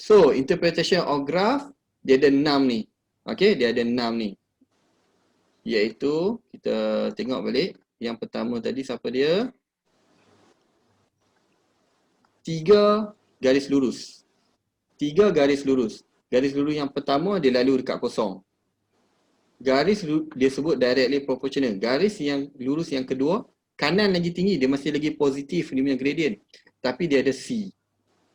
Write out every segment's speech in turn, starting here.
So, interpretation of graph, dia ada 6 ni. Okay, dia ada 6 ni. Iaitu, kita tengok balik. Yang pertama tadi siapa dia? 3 garis lurus. 3 garis lurus. Garis lurus yang pertama dia lalu dekat kosong. Garis dia sebut directly proportional. Garis yang lurus yang kedua, kanan lagi tinggi, dia masih lagi positif dia punya gradient. Tapi dia ada C.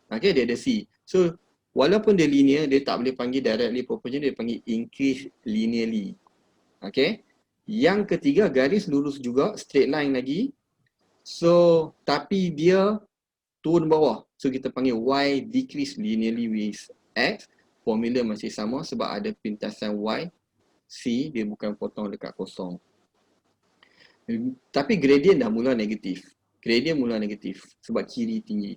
Okay, dia ada C. So, walaupun dia linear, dia tak boleh panggil directly proportional, dia panggil increase linearly. Okay. Yang ketiga, garis lurus juga, straight line lagi. So, tapi dia turun bawah. So, kita panggil Y decrease linearly with X. Formula masih sama sebab ada pintasan Y. C, dia bukan potong dekat kosong. Tapi gradient dah mula negatif. Gradient mula negatif sebab kiri tinggi.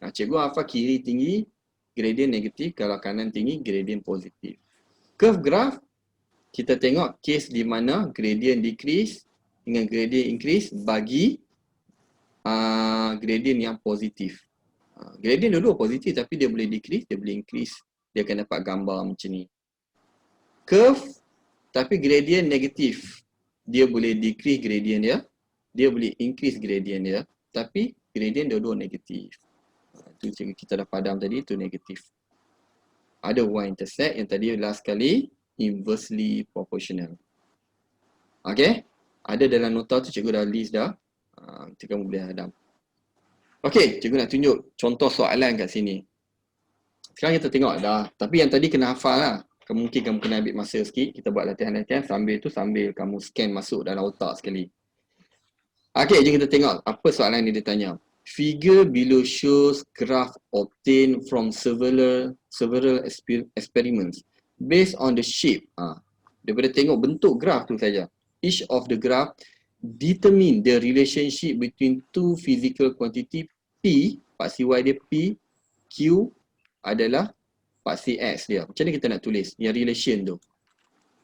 Cikgu hafal kiri tinggi, gradient negatif. Kalau kanan tinggi, gradient positif. Curve graph, kita tengok case di mana gradient decrease dengan gradient increase bagi gradient yang positif. Gradient dulu positif tapi dia boleh decrease, dia boleh increase. Dia akan dapat gambar macam ni. Curve, tapi gradient negatif. Dia boleh decrease gradient dia, dia boleh increase gradient dia, tapi gradient dua-dua negatif. Itu kita dah padam tadi, itu negatif. Ada y-intercept yang tadi last kali, inversely proportional. Okay? Ada dalam nota tu cikgu dah list dah. Kita kamu boleh hadam. Okay, cikgu nak tunjuk contoh soalan kat sini. Sekarang kita tengok dah. Tapi yang tadi kena hafal lah. Mungkin kamu kena ambil masa sikit. Kita buat latihan-latihan sambil kamu scan masuk dalam otak sekali. Okay, jom kita tengok apa soalan ni dia tanya. Figure below shows graph obtained from several experiments based on the shape. Daripada tengok bentuk graf tu saja. Each of the graph determine the relationship between two physical quantity P, paksi Y dia P, Q adalah paksi X dia. Macam mana kita nak tulis yang relation tu?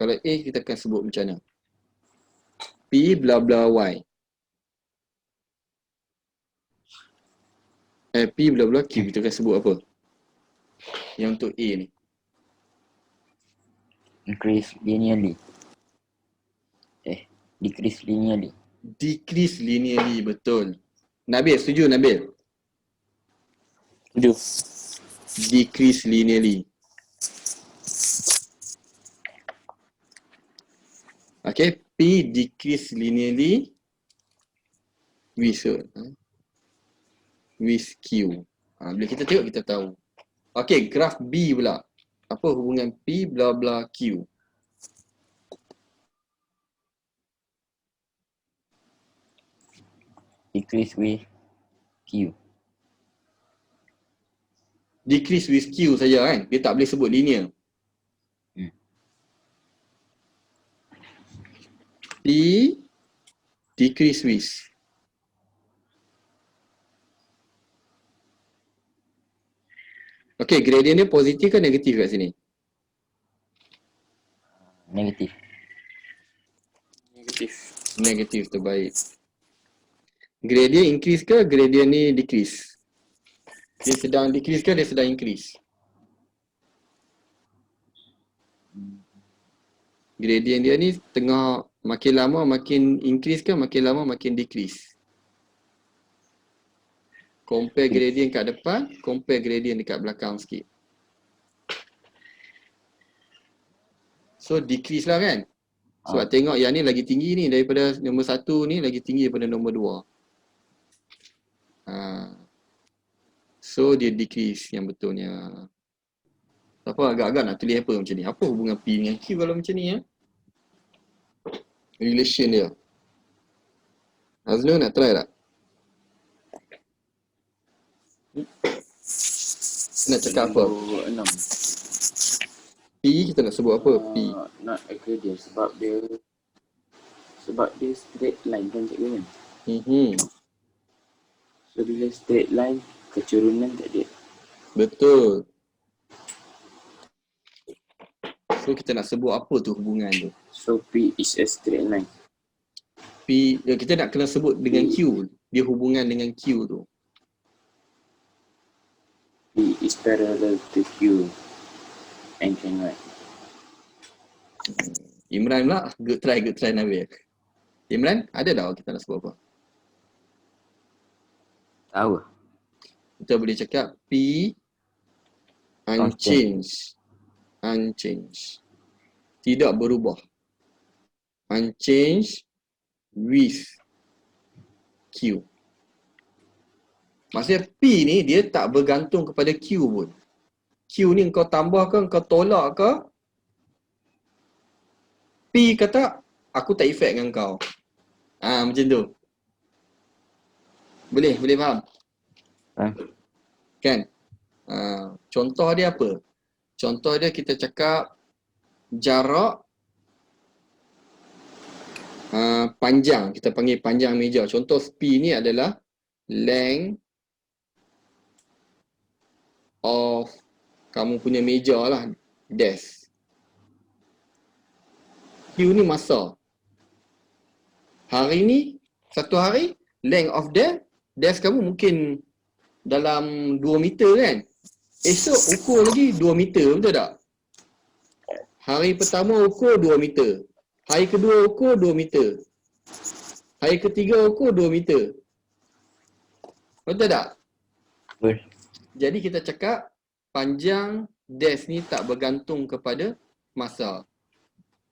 Kalau A kita akan sebut macam mana? P bla bla Y. P bla bla Q kita akan sebut apa? Yang untuk A ni. Increase linearly. Decrease linearly. Decrease linearly, betul. Nabil, setuju Nabil? Setuju. Decrease linearly. Okay, P decrease linearly with Q. Bila kita tengok kita tahu. Okay, graf B pula. Apa hubungan P bla bla Q? Decrease with Q. Decrease with Q saja kan? Dia tak boleh sebut linear. P decrease with. Okay, gradient dia positif ke negatif kat sini? Negatif. Negatif terbaik. Gradient increase ke gradient ni decrease? Dia sedang decrease ke dia sedang increase? Gradient dia ni tengah makin lama makin increase ke makin lama makin decrease? Compare gradient kat depan, compare gradient dekat belakang sikit. So decrease lah kan? Sebab tengok yang ni lagi tinggi ni daripada nombor 1 ni lagi tinggi daripada nombor 2. So dia decrease yang betulnya. Apa agak-agak nak tulis apa macam ni? Apa hubungan P dengan Q kalau macam ni ya? Relation dia. Azlul nak try tak? Nak cakap apa? 6. P kita nak sebut apa? P. Nak dia sebab dia straight line kan cikgu kan? So bila straight line, kecurunan tak ada. Betul. So kita nak sebut apa tu hubungan tu? So P is a straight line. P, kita nak kena sebut dengan Q. Dia hubungan dengan Q tu. P P is parallel to Q and can write. Imran pula, good try Nabil. Imran, ada tak kita nak sebut apa? Tahu. Kita boleh cakap P unchanged. Tidak berubah. Unchanged with Q. Maksudnya P ni dia tak bergantung kepada Q pun. Q ni kau tambah ke, kau tolak ke, P kata aku tak efek dengan kau. Macam tu. Boleh faham? Kan? Contoh dia apa? Contoh dia kita cakap jarak panjang. Kita panggil panjang meja. Contoh P ni adalah length of kamu punya meja lah, desk. Q ni masa. Hari ni, satu hari, length of desk kamu mungkin dalam 2 meter kan? Esok ukur lagi 2 meter, betul tak? Hari pertama ukur 2 meter. Hari kedua ukur 2 meter. Hari ketiga ukur 2 meter. Betul tak? Betul. Jadi kita cakap panjang desk ni tak bergantung kepada masa.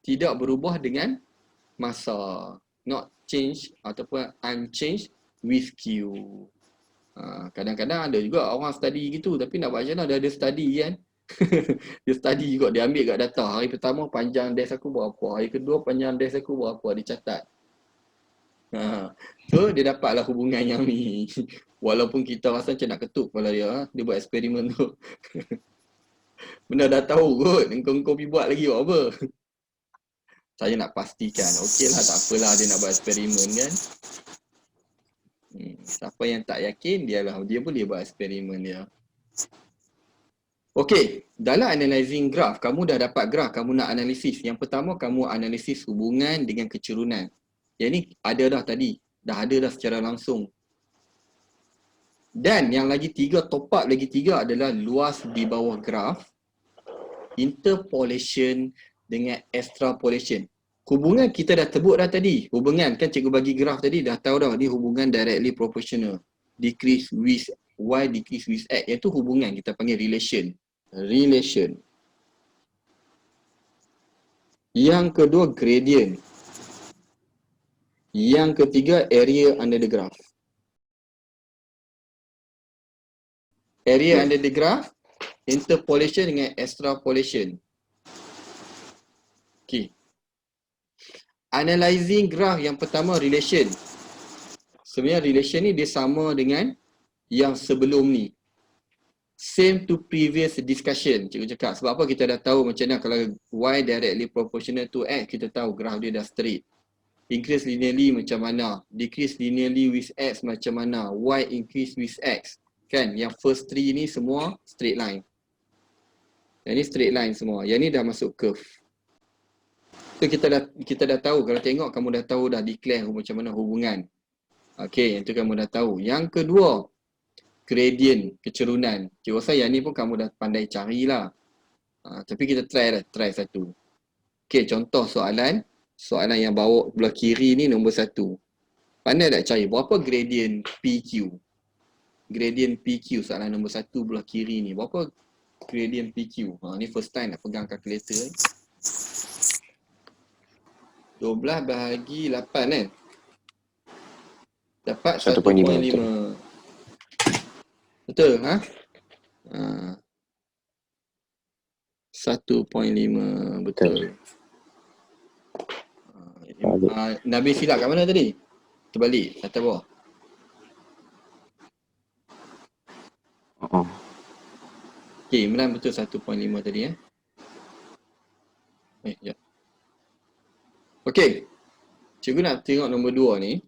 Tidak berubah dengan masa. Not change ataupun unchanged with Q. Kadang-kadang ada juga orang study gitu, tapi nak buat macam mana, dia study kan. Dia study juga, dia ambil kat data. Hari pertama panjang desk aku berapa, hari kedua panjang desk aku berapa, dia catat. So dia dapatlah hubungan yang ni. Walaupun kita rasa macam nak ketuk kepala dia, dia buat eksperimen tu. Benda dah tahu kot, engkau pergi buat lagi buat apa. Saya nak pastikan, okey lah, tak apalah dia nak buat eksperimen kan. Siapa yang tak yakin, dia boleh buat eksperimen dia. Okey, dalam analyzing graph, kamu dah dapat graph, kamu nak analisis. Yang pertama, kamu analisis hubungan dengan kecurunan. Yang ni ada dah tadi, dah ada dah secara langsung. Dan yang lagi tiga, top up lagi tiga adalah luas di bawah graph, interpolation dengan extrapolation. Hubungan kita dah tebuk dah tadi. Hubungan kan cikgu bagi graf tadi dah tahu dah ni hubungan directly proportional. Decrease with y, decrease with x. Iaitu hubungan kita panggil relation. Relation. Yang kedua gradient. Yang ketiga area under the graph. Area under the graph, interpolation dengan extrapolation. Okay. Analyzing graph yang pertama relation. Sebenarnya relation ni dia sama dengan yang sebelum ni. Same to previous discussion. Cikgu cakap sebab apa kita dah tahu macam mana kalau y directly proportional to x, kita tahu graph dia dah straight. Increase linearly macam mana, decrease linearly with x macam mana, y increase with x. Kan yang first three ni semua straight line. Yang ni straight line semua. Yang ni dah masuk curve. So kita dah tahu, kalau tengok kamu dah tahu dah declare macam mana hubungan. Okey, yang tu kamu dah tahu. Yang kedua, gradient, kecerunan. Cikgu rasa yang ni pun kamu dah pandai carilah. Tapi kita try satu. Okey, contoh soalan yang bawa belah kiri ni nombor 1. Pandai tak cari berapa gradient PQ? Gradient PQ soalan nombor 1 belah kiri ni. Berapa gradient PQ? Ni first time nak pegang kalkulator ni. 12 bahagi 8 kan? Dapat 1.5. Betul ha? 1.5 betul. Nabi silap kat mana tadi? Terbalik, atas bawah. Okey, Imran betul 1.5 tadi ya. Sekejap. Okey. Cikgu nak tengok nombor 2 ni.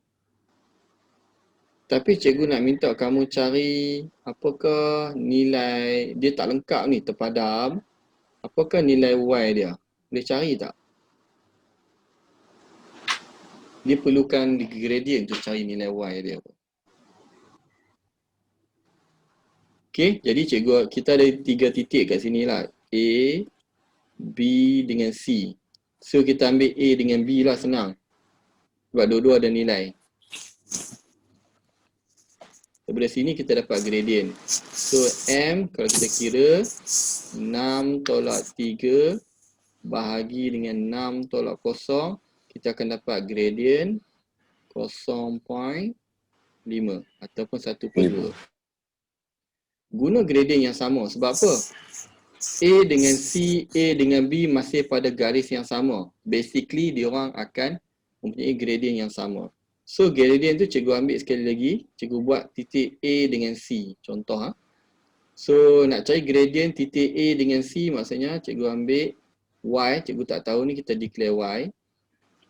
Tapi cikgu nak minta kamu cari apakah nilai, dia tak lengkap ni, terpadam. Apakah nilai y dia? Boleh cari tak? Dia perlukan gradient untuk cari nilai y dia. Okay, jadi cikgu, kita ada 3 titik kat sini lah. A, B dengan C. So kita ambil A dengan B lah, senang. Sebab dua-dua ada nilai. Daripada sini kita dapat gradient. So M kalau kita kira 6 tolak 3 bahagi dengan 6 tolak 0, kita akan dapat gradient 0.5 ataupun 1/2. Guna gradient yang sama. Sebab apa? A dengan C, A dengan B masih pada garis yang sama. Basically, diorang akan mempunyai gradient yang sama. So, gradient tu cikgu ambil sekali lagi. Cikgu buat titik A dengan C. Contoh. So, nak cari gradient titik A dengan C, maksudnya cikgu ambil Y. Cikgu tak tahu ni, kita declare Y.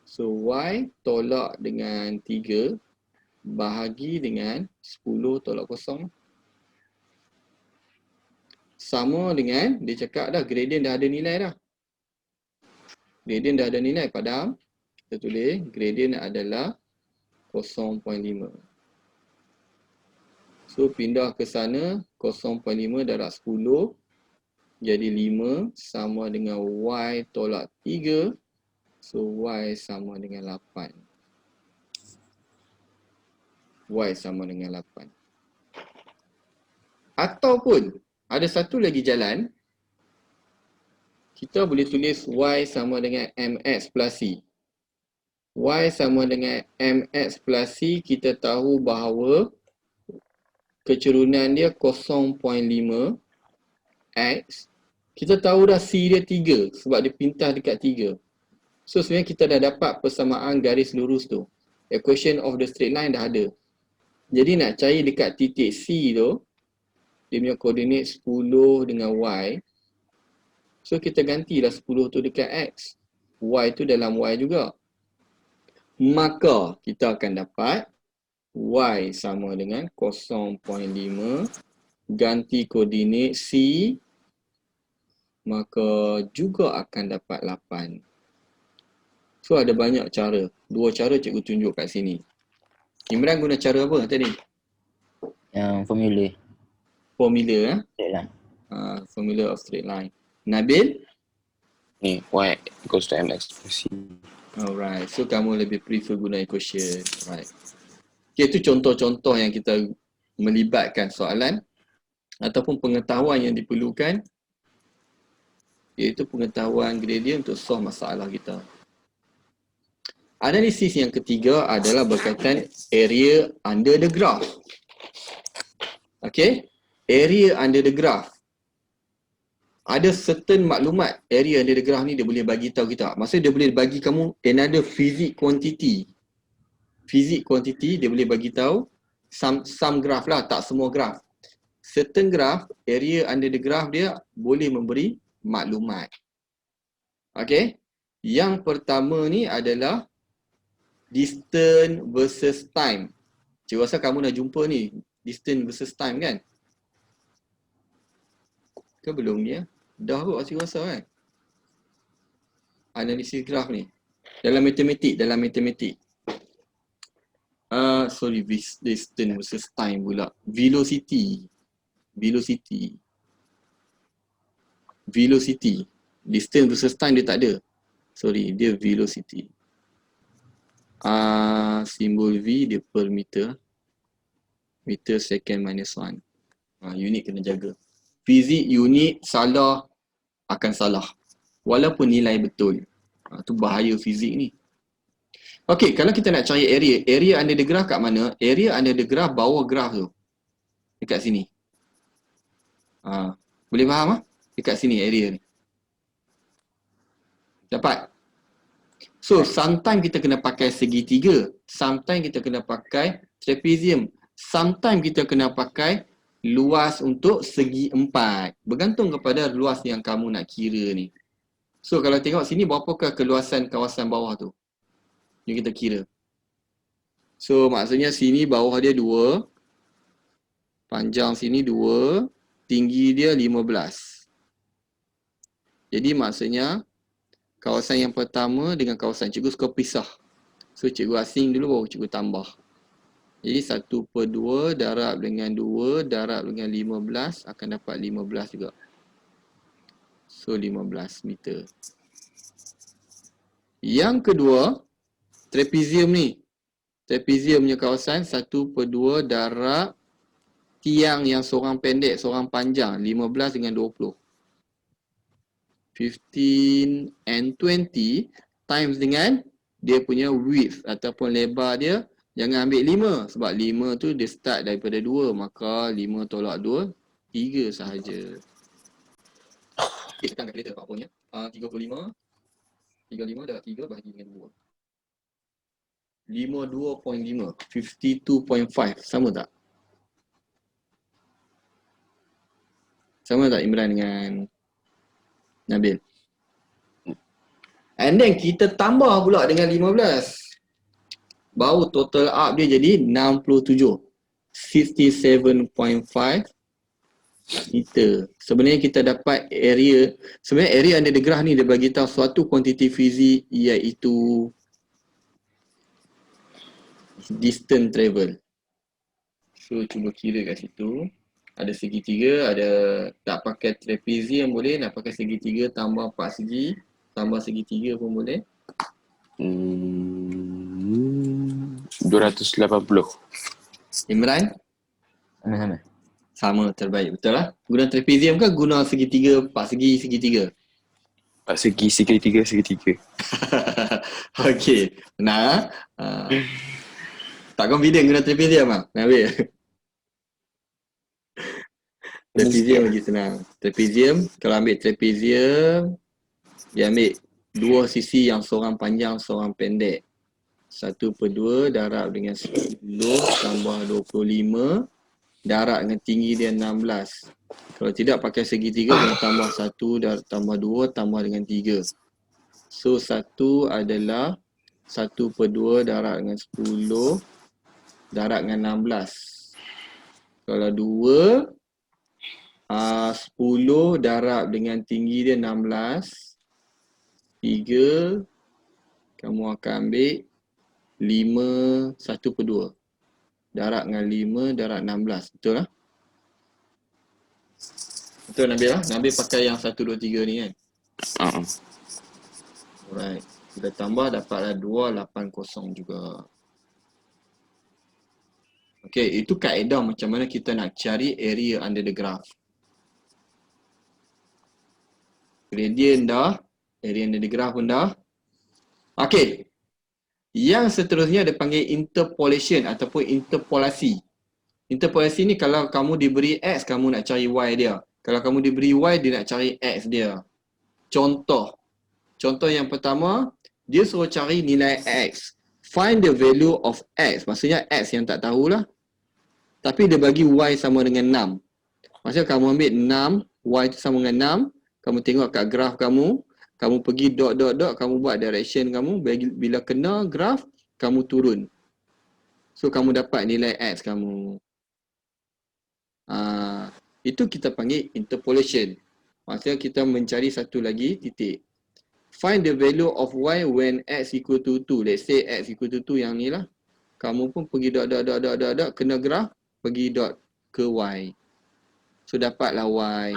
So, Y tolak dengan 3 bahagi dengan 10 tolak 0. Sama dengan, dia cakap dah gradient dah ada nilai dah. Gradient dah ada nilai, padahal kita tulis gradient adalah 0.5. So pindah ke sana, 0.5 darab 10 jadi 5 sama dengan Y tolak 3. So Y sama dengan 8. Y sama dengan 8. Ataupun ada satu lagi jalan, kita boleh tulis Y sama dengan MX plus C. Y sama dengan MX plus C, kita tahu bahawa kecerunan dia 0.5 X. Kita tahu dah C dia 3 sebab dia pintah dekat 3. So sebenarnya kita dah dapat persamaan garis lurus tu. Equation of the straight line dah ada. Jadi nak cari dekat titik C tu, dia punya koordinat 10 dengan Y. So kita gantilah 10 tu dekat X. Y tu dalam Y juga. Maka kita akan dapat Y sama dengan 0.5 ganti koordinat C, maka juga akan dapat 8. So ada banyak cara. 2 cara cikgu tunjuk kat sini. Imran guna cara apa tadi? Yang formula. Formula Straight line. Formula of straight line. Nabil? Ni, Y equals to MX plus C. Alright, so kamu lebih prefer guna equation. Right. Okay, itu contoh-contoh yang kita melibatkan soalan ataupun pengetahuan yang diperlukan, iaitu pengetahuan gradient untuk solve masalah kita. Analisis yang ketiga adalah berkaitan area under the graph. Okay, area under the graph. Ada certain maklumat area under the graph ni dia boleh bagi tahu kita. Maksudnya dia boleh bagi kamu another physics quantity. Physics quantity dia boleh bagi tahu some graph lah, tak semua graph. Certain graph, area under the graph dia boleh memberi maklumat. Okay. Yang pertama ni adalah distance versus time. Cikgu rasa kamu dah jumpa ni, distance versus time kan? Ke belum ni ya? Dah kot cikgu rasa kan? Analisis graph ni. Dalam matematik. Distance versus time pula. Velocity. Distance versus time dia tak ada. Dia velocity. Simbol V dia per meter. Meter second minus 1. Unit kena jaga. Fizik unit salah akan salah. Walaupun nilai betul. Tu bahaya fizik ni. Okey, kalau kita nak cari area under the graph kat mana? Area under the graph bawah graph tu. Dekat sini. Boleh faham? Dekat sini area ni. Dapat? So, sometimes kita kena pakai segitiga. Sometimes kita kena pakai trapezium. Sometimes kita kena pakai luas untuk segi empat. Bergantung kepada luas yang kamu nak kira ni. So, kalau tengok sini, berapakah keluasan kawasan bawah tu? Yang kita kira. So, maksudnya sini bawah dia 2. Panjang sini 2. Tinggi dia 15. Jadi, maksudnya kawasan yang pertama dengan kawasan cikgu suka pisah. So, cikgu asing dulu baru cikgu tambah. Jadi 1/2 darab dengan 2 darab dengan 15 akan dapat 15 juga. So 15 meter. Yang kedua, trapezium ni. Trapezium punya kawasan 1/2 darab tiang yang seorang pendek, seorang panjang. 15 dengan 20. 15 and 20 times dengan dia punya width ataupun lebar dia. Jangan ambil 5 sebab 5 tu dia start daripada 2. Maka 5 tolak 2, 3 sahaja. Okay, tekan calculator apa-apanya. 35 darab 3 bahagi dengan 2. 52.5, 52.5. Sama tak? Sama tak Imran dengan Nabil? And then kita tambah pula dengan 15. Baru total up dia jadi 67. 57.5 meter. Sebenarnya kita dapat area. Sebenarnya area under the graph ni dia bagi tahu suatu kuantiti fizik iaitu distance travel. So cuba kira kat situ. Ada segitiga, ada tak pakai trapezium boleh, nak pakai segitiga tambah 4 segi, tambah segitiga pun boleh. 280. Imran? Sama-sama. Sama, terbaik. Betul lah. Guna trapezium ke guna segitiga, 4 segi, segitiga? 4 segi, segitiga, segitiga. Okey. Nah, tak confident guna trapezium lah, Nabil? Trapezium lagi senang. Trapezium, kalau ambil trapezium, dia ambil dua sisi yang seorang panjang, seorang pendek. 1/2 darab dengan 10 tambah 25 darab dengan tinggi dia 16. Kalau tidak pakai segitiga kena tambah 1 tambah 2 tambah dengan 3. So 1 adalah 1/2 darab dengan 10 darab dengan 16. Kalau 2 10 darab dengan tinggi dia 16. 3 kamu akan ambil 5 1/2 darab dengan 5 darab 16. Betul lah? Betul Nabil lah? Nabil pakai yang 1, 2, 3 ni kan? Alright. Kita tambah dapatlah 280 juga. Okay, itu kaedah macam mana kita nak cari area under the graph. Gradient dah, area under the graph pun dah. Okay. Yang seterusnya dia panggil interpolation ataupun interpolasi. Interpolasi ni kalau kamu diberi X, kamu nak cari Y dia. Kalau kamu diberi Y, dia nak cari X dia. Contoh yang pertama, dia suruh cari nilai X. Find the value of X. Maksudnya X yang tak tahulah. Tapi dia bagi Y sama dengan 6. Maksudnya kamu ambil 6, Y tu sama dengan 6. Kamu tengok kat graf kamu. Kamu pergi dot, kamu buat direction kamu. Bila kena graf, kamu turun. So kamu dapat nilai X kamu. Itu kita panggil interpolation. Maksudnya kita mencari satu lagi titik. Find the value of Y when X equal to 2. Let's say X equal to 2 yang ni lah. Kamu pun pergi dot, kena graf, pergi dot ke Y. So dapatlah Y.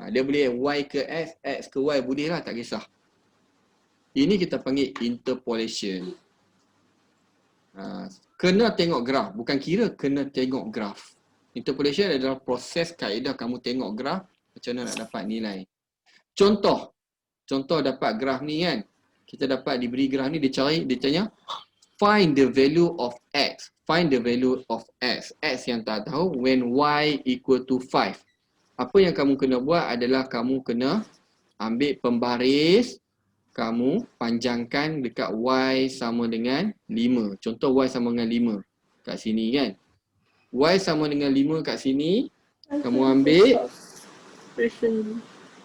Dia boleh Y ke X, X ke Y boleh lah, tak kisah. Ini kita panggil interpolation. Kena tengok graf, bukan kira kena tengok graf. Interpolation adalah proses kaedah kamu tengok graf, macam mana nak dapat nilai. Contoh dapat graf ni kan. Kita dapat diberi graf ni, dia tanya find the value of X. Find the value of X. X yang tak tahu when Y equal to 5. Apa yang kamu kena buat adalah kamu kena ambil pembaris, kamu panjangkan dekat Y sama dengan 5. Contoh Y sama dengan 5 kat sini kan. Y sama dengan 5 kat sini. Kamu ambil,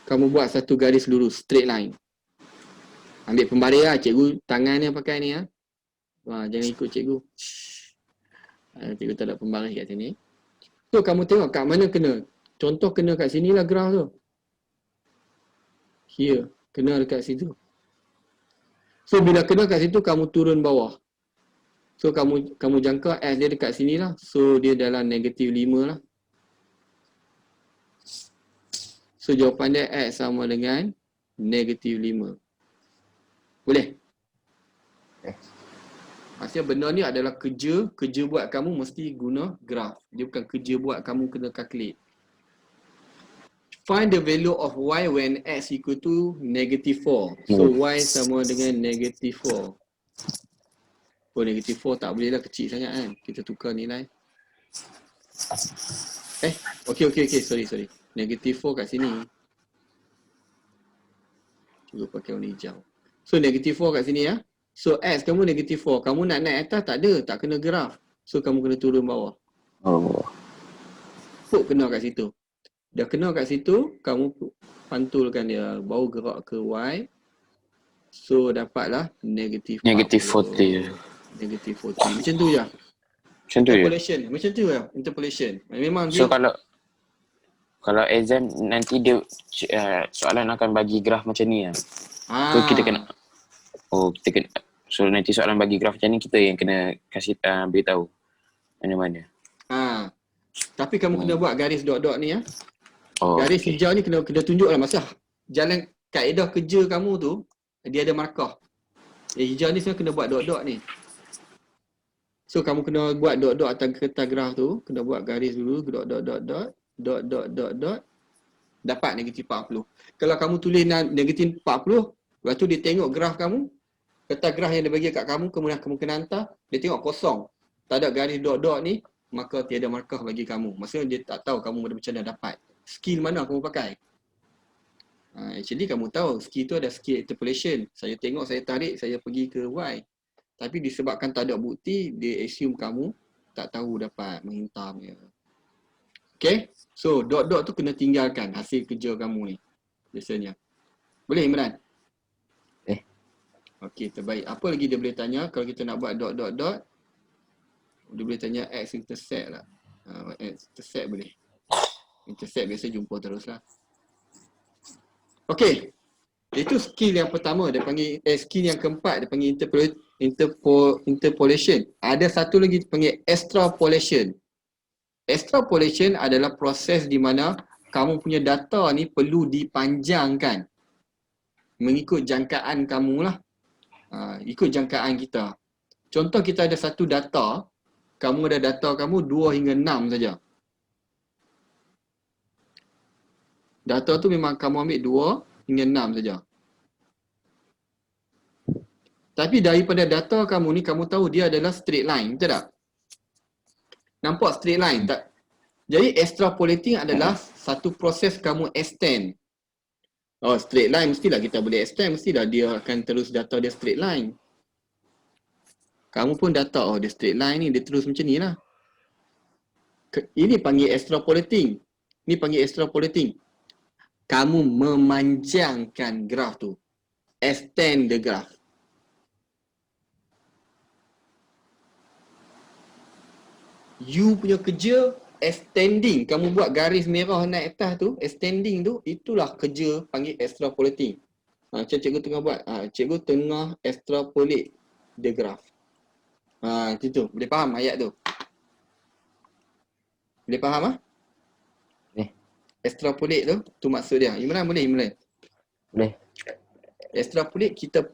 kamu buat satu garis lurus, straight line. Ambil pembaris lah, cikgu tangan ni pakai ni lah. Jangan ikut cikgu. Cikgu tak ada pembaris kat sini. So kamu tengok kat mana kena. Contoh kena kat sini lah graf tu. Here, kena dekat situ. So bila kena kat situ, kamu turun bawah. So kamu jangka X dia dekat sini lah. So dia dalam negatif 5 lah. So jawapan dia X sama dengan negatif 5. Boleh? Maksudnya benda ni adalah kerja buat kamu mesti guna graf. Dia bukan kerja buat kamu kena calculate. Find the value of y when x equal to negative 4. So y sama dengan negative 4. Oh, negative 4 tak boleh lah, kecil sangat kan. Kita tukar nilai. Okay, sorry. Negative 4 kat sini. Cuba pakai warna hijau. So negative 4 kat sini ya. So x kamu negative 4. Kamu nak naik atas tak ada, tak kena graf. So kamu kena turun bawah. Oh. Put kena kat situ. Dah kena kat situ, kamu pantulkan dia, baru gerak ke y. So dapatlah negative 40. Negative 40. Negative 40. Macam tu je. Macam tu je. Interpolation. Macam tu je. Interpolation. Memang So dia kalau exam nanti dia soalan akan bagi graf macam ni lah. So kita kena so nanti soalan bagi graf macam ni kita yang kena kasih beritahu mana-mana. Tapi kamu kena buat garis dot-dot ni ya. Garis Okay. hijau ni kena tunjuklah masa jalan kaedah kerja kamu tu dia ada markah. Hijau ni sebenarnya kena buat dot-dot ni. So kamu kena buat dot-dot atas kertas graf tu, kena buat garis dulu, dot dapat negatif 40. Kalau kamu tulis negatif 40, lepas tu dia tengok graf kamu, kertas graf yang dia bagi kat kamu, kemudian kamu kena hantar, dia tengok kosong. Tak ada garis dot-dot ni, maka tiada markah bagi kamu. Maksudnya dia tak tahu kamu macam mana dapat. Skill mana kamu pakai. Actually kamu tahu skill tu ada skill interpolation. Saya tengok, saya tarik, saya pergi ke Y. Tapi disebabkan tak ada bukti, dia assume kamu tak tahu dapat menghintarnya. Okay? So dot-dot tu kena tinggalkan hasil kerja kamu ni. Biasanya. Boleh Imran? Okay, terbaik. Apa lagi dia boleh tanya kalau kita nak buat dot. Dia boleh tanya X intersect lah. X intersect boleh. Intersect biasa jumpa terus lah. Okay. Itu skill yang pertama. Dia panggil skill yang keempat. Dia panggil interpolation. Ada satu lagi dia panggil extrapolation. Extrapolation adalah proses di mana kamu punya data ni perlu dipanjangkan. Mengikut jangkaan kamu lah. Ikut jangkaan kita. Contoh kita ada satu data. Kamu ada data kamu 2 hingga 6 saja. Data tu memang kamu ambil 2 hingga 6 saja. Tapi daripada data kamu ni, kamu tahu dia adalah straight line, betul tak? Nampak straight line tak? Jadi extrapolating adalah satu proses kamu extend. Straight line mestilah kita boleh extend, mestilah dia akan terus data dia straight line. Kamu pun data, dia straight line ni, dia terus macam ni lah. Ini panggil extrapolating. Ini panggil extrapolating. Kamu memanjangkan graf tu. Extend the graph. You punya kerja extending. Kamu buat garis merah naik atas tu, extending tu, itulah kerja panggil extrapolating. Macam cikgu tengah buat. Cikgu tengah extrapolate the graph. Itu. Boleh faham ayat tu? Boleh faham Extrapolate tu maksud dia. Imran boleh? Boleh. Extrapolate kita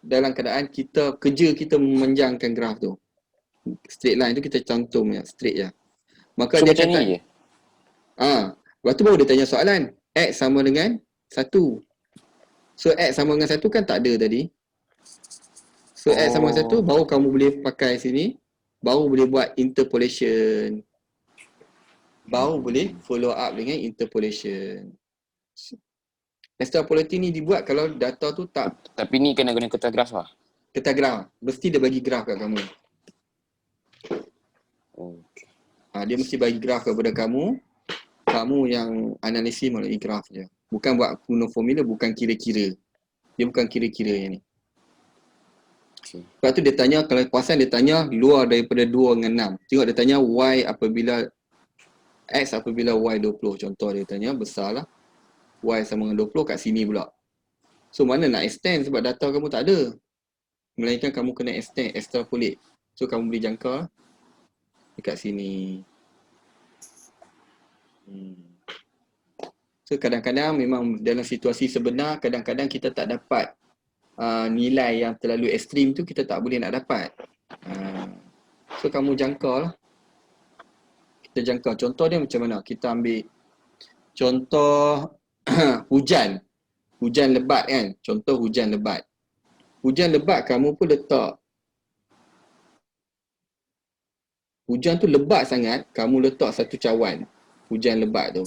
dalam keadaan kita kerja kita memanjangkan graf tu. Straight line tu kita cantum ya, straight je. Maka So dia macam kata, ni je? lepas tu baru dia tanya soalan. X sama dengan 1. So X sama dengan 1 kan tak ada tadi. So X sama dengan 1 baru kamu boleh pakai sini. Baru boleh buat interpolation. Baru boleh follow up dengan interpolation. Extrapolating ni dibuat kalau data tu tak Tapi ni kena guna kertas graf lah. kertas graf. Mesti dia bagi graf kat kamu. Okay. Dia mesti bagi graf kepada kamu. Kamu yang analisis melalui graf je. Bukan buat guna formula, bukan kira-kira. Dia bukan kira-kira yang ni. Okay. Lepas tu dia tanya, kalau kuasan dia tanya luar daripada 2 dengan 6. Tengok dia tanya Y apabila X apabila Y 20. Contoh dia tanya besar lah. Y sama dengan 20 kat sini pula. So mana nak extend sebab data kamu tak ada. Melainkan kamu kena extrapolate. So kamu boleh jangka dekat sini. So kadang-kadang memang dalam situasi sebenar, kadang-kadang kita tak dapat nilai yang terlalu ekstrim tu, kita tak boleh nak dapat. So kamu jangka lah. Kita jangka. Contoh dia macam mana? Kita ambil contoh hujan. Hujan lebat kan? Contoh hujan lebat. Hujan lebat kamu pun letak. Hujan tu lebat sangat, kamu letak satu cawan. Hujan lebat tu.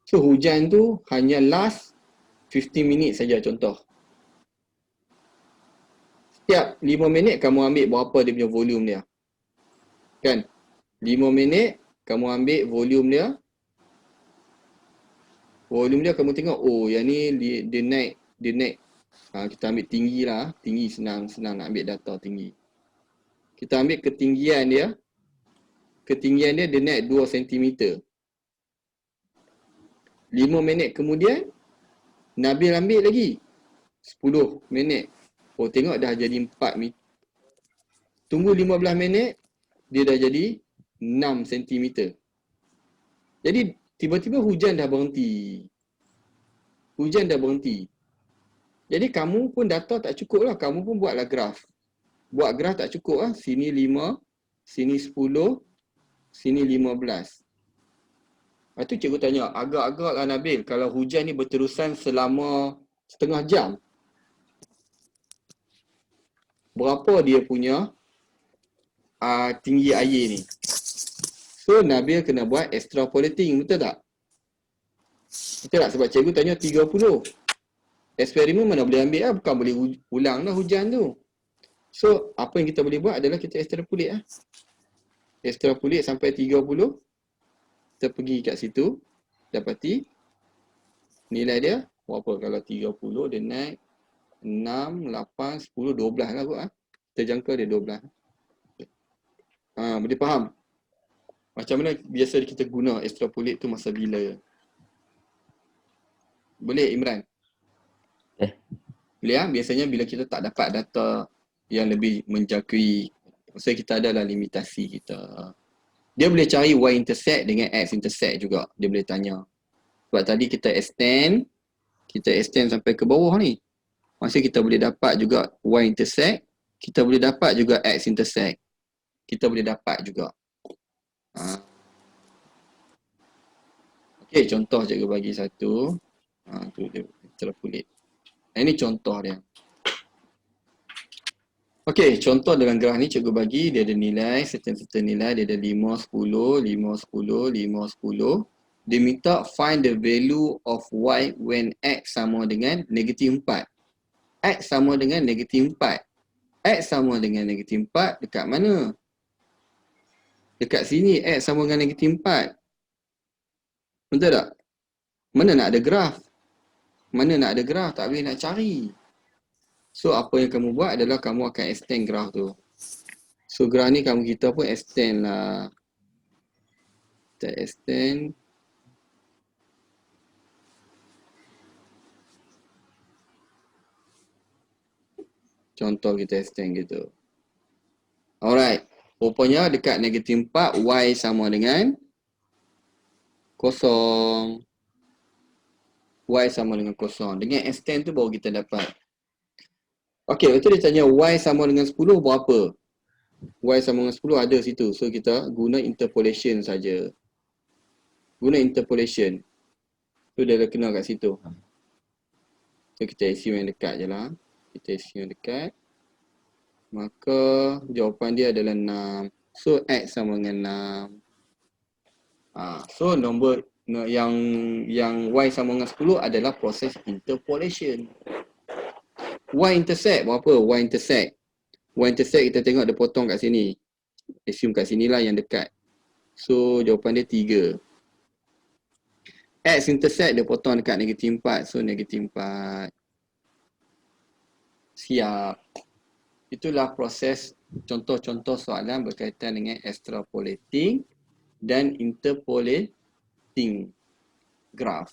So hujan tu hanya last 15 minit saja contoh. Setiap 5 minit kamu ambil berapa dia punya volume dia. Kan? 5 minit kamu ambil volume dia. Volume dia kamu tengok, oh yang ni dia naik. Kita ambil tinggi lah. Tinggi senang nak ambil data tinggi. Kita ambil ketinggian dia. Ketinggian dia naik 2 cm. 5 minit kemudian Nabil ambil lagi 10 minit. Oh tengok dah jadi 4 meter. Tunggu 15 minit, dia dah jadi 6 cm. Jadi tiba-tiba hujan dah berhenti. Hujan dah berhenti. Jadi kamu pun data tak cukup lah. Kamu pun buatlah graf. Buat graf tak cukup lah. Sini 5, sini 10, sini 15. Lepas tu cikgu tanya, agak-agak lah Nabil, kalau hujan ni berterusan selama setengah jam, berapa dia punya tinggi air ni? So Nabil kena buat extrapolating, betul tak? Betul tak? Sebab cikgu tanya 30. Eksperimen mana boleh ambil lah, bukan boleh ulang lah hujan tu. So apa yang kita boleh buat adalah kita extrapolate lah. Extrapolate sampai 30. Kita pergi kat situ, dapati nilai dia berapa? Kalau 30 dia naik 6, 8, 10, 12 lah kot lah. Kita jangka dia 12. Boleh faham? Macam mana biasa kita guna extrapolate tu masa bila? Boleh Imran? Boleh lah. Biasanya bila kita tak dapat data yang lebih menjangkui, maksudnya kita adalah limitasi kita. Dia boleh cari y-intercept dengan x-intercept juga. Dia boleh tanya. Sebab tadi kita extend sampai ke bawah ni. Maksudnya kita boleh dapat juga y-intercept, kita boleh dapat juga x-intercept. Kita boleh dapat juga. Okey, contoh cikgu bagi satu. Tu dia extrapolate. Ini contoh dia. Okey, contoh dalam graf ni cikgu bagi dia ada nilai, certain nilai, dia ada 5, 10, 5, 10, 5, 10. Dia minta find the value of y when x sama dengan negatif 4. X sama dengan negatif 4. X sama dengan negatif 4 dekat mana? Dekat sini x sama dengan negatif 4. Betul tak? Mana nak ada graf? Mana nak ada graf? Tak boleh nak cari. So apa yang kamu buat adalah kamu akan extend graf tu. So graf ni kita pun extend lah. Kita extend. Contoh kita extend gitu. Alright. Rupanya dekat negatif 4, y sama dengan kosong. Y sama dengan kosong. Dengan extend tu baru kita dapat. Okey, betul dia tanya y sama dengan 10 berapa? Y sama dengan 10 ada situ. So kita guna interpolation saja. Guna interpolation. So dia dah kenal kat situ. So kita assume yang dekat je lah. Kita assume yang dekat. Maka jawapan dia adalah 6. So x sama dengan 6. So nombor yang y sama dengan 10 adalah proses interpolation. Y-intercept berapa? Y-intercept. Y-intercept kita tengok dia potong kat sini. Assume kat sinilah yang dekat. So jawapan dia 3. X-intercept dia potong dekat negatif 4. So negatif 4. Siap. Itulah proses contoh-contoh soalan berkaitan dengan extrapolating dan interpolating graph.